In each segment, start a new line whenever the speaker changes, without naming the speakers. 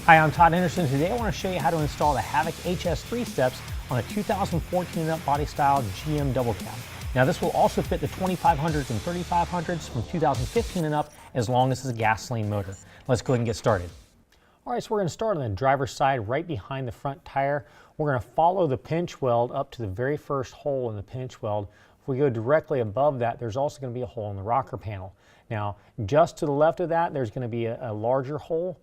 Hi, I'm Todd Anderson. Today I want to show you how to install the Havoc HS3 steps on a 2014 and up body style GM double cab. Now this will also fit the 2500s and 3500s from 2015 and up as long as it's a gasoline motor. Let's go ahead and get started. All right, so we're going to start on the driver's side right behind the front tire. We're going to follow the pinch weld up to the very first hole in the pinch weld. If we go directly above that, there's also going to be a hole in the rocker panel. Now, just to the left of that, there's going to be a larger hole.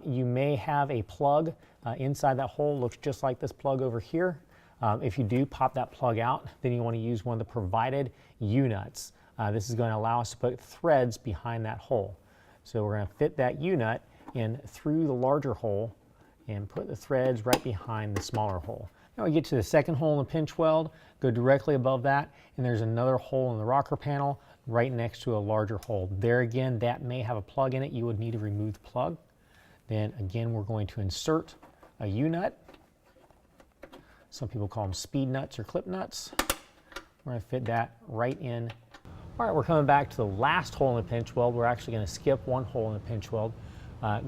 You may have a plug inside that hole. Looks just like this plug over here. If you do pop that plug out, then you want to use one of the provided U-nuts. This is going to allow us to put threads behind that hole. So we're going to fit that U-nut in through the larger hole and put the threads right behind the smaller hole. Now we get to the second hole in the pinch weld, go directly above that, and there's another hole in the rocker panel right next to a larger hole. There again, that may have a plug in it. You would need to remove the plug. Then again, we're going to insert a U-nut. Some people call them speed nuts or clip nuts. We're going to fit that right in. All right, we're coming back to the last hole in the pinch weld. We're actually going to skip one hole in the pinch weld.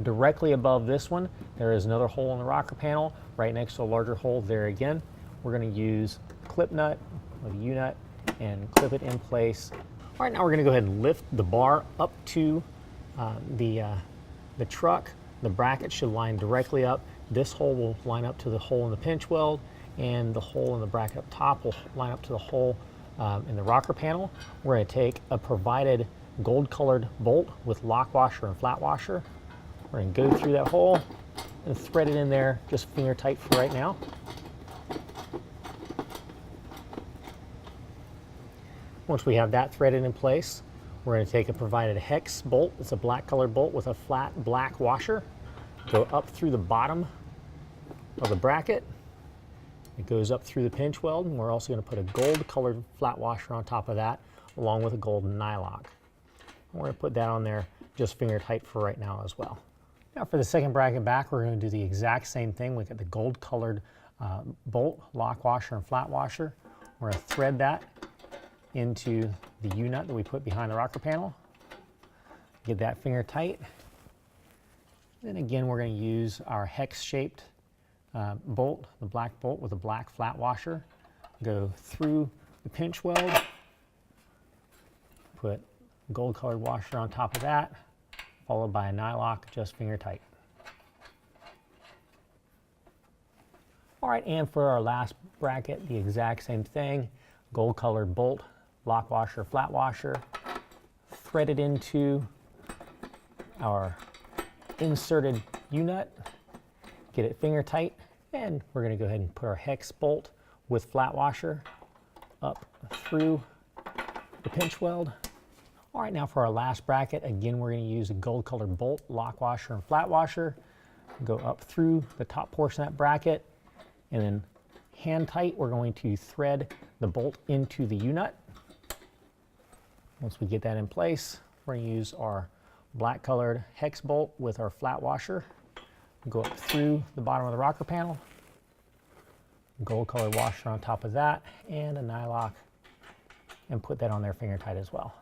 Directly above this one, there is another hole in the rocker panel. Right next to a larger hole there again. We're going to use a clip nut with a U-nut and clip it in place. All right, now we're going to go ahead and lift the bar up to the truck. The bracket should line directly up. This hole will line up to the hole in the pinch weld, and the hole in the bracket up top will line up to the hole in the rocker panel. We're going to take a provided gold-colored bolt with lock washer and flat washer. We're going to go through that hole and thread it in there, just finger tight for right now. Once we have that threaded in place, we're going to take a provided hex bolt. It's a black colored bolt with a flat black washer. Go up through the bottom of the bracket. It goes up through the pinch weld, and we're also going to put a gold colored flat washer on top of that, along with a gold nylock. We're going to put that on there just finger tight for right now as well. Now for the second bracket back, we're going to do the exact same thing. We get the gold colored bolt, lock washer, and flat washer. We're going to thread that into the U-nut that we put behind the rocker panel. Get that finger tight. Then again, we're going to use our hex-shaped bolt, the black bolt with a black flat washer. Go through the pinch weld, put gold-colored washer on top of that, followed by a nylock, just finger tight. All right, and for our last bracket, the exact same thing. Gold-colored bolt, lock washer, flat washer, thread it into our inserted U-nut, get it finger tight, and we're going to go ahead and put our hex bolt with flat washer up through the pinch weld. All right, now for our last bracket, again, we're going to use a gold colored bolt, lock washer, and flat washer. Go up through the top portion of that bracket, and then hand tight, we're going to thread the bolt into the U-nut. Once we get that in place, we're going to use our black colored hex bolt with our flat washer. Go up through the bottom of the rocker panel, gold colored washer on top of that, and a nylock, and put that on there finger tight as well.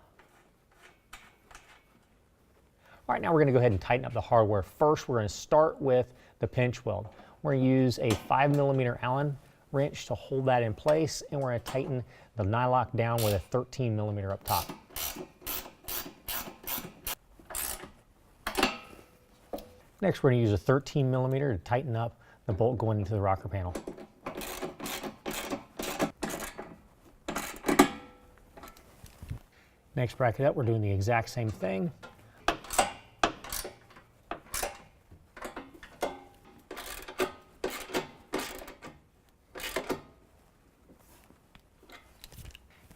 All right, now we're going to go ahead and tighten up the hardware. First, we're going to start with the pinch weld. We're going to use a 5mm Allen wrench to hold that in place, and we're going to tighten the nylock down with a 13mm up top. Next, we're going to use a 13mm to tighten up the bolt going into the rocker panel. Next bracket up, we're doing the exact same thing.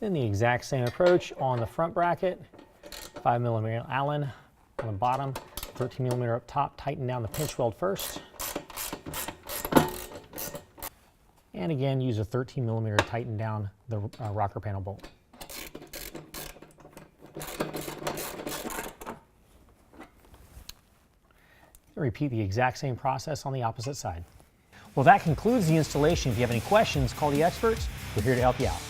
Then the exact same approach on the front bracket, 5mm Allen on the bottom, 13mm up top, tighten down the pinch weld first. And again, use a 13mm to tighten down the rocker panel bolt. And repeat the exact same process on the opposite side. Well, that concludes the installation. If you have any questions, call the experts. We're here to help you out.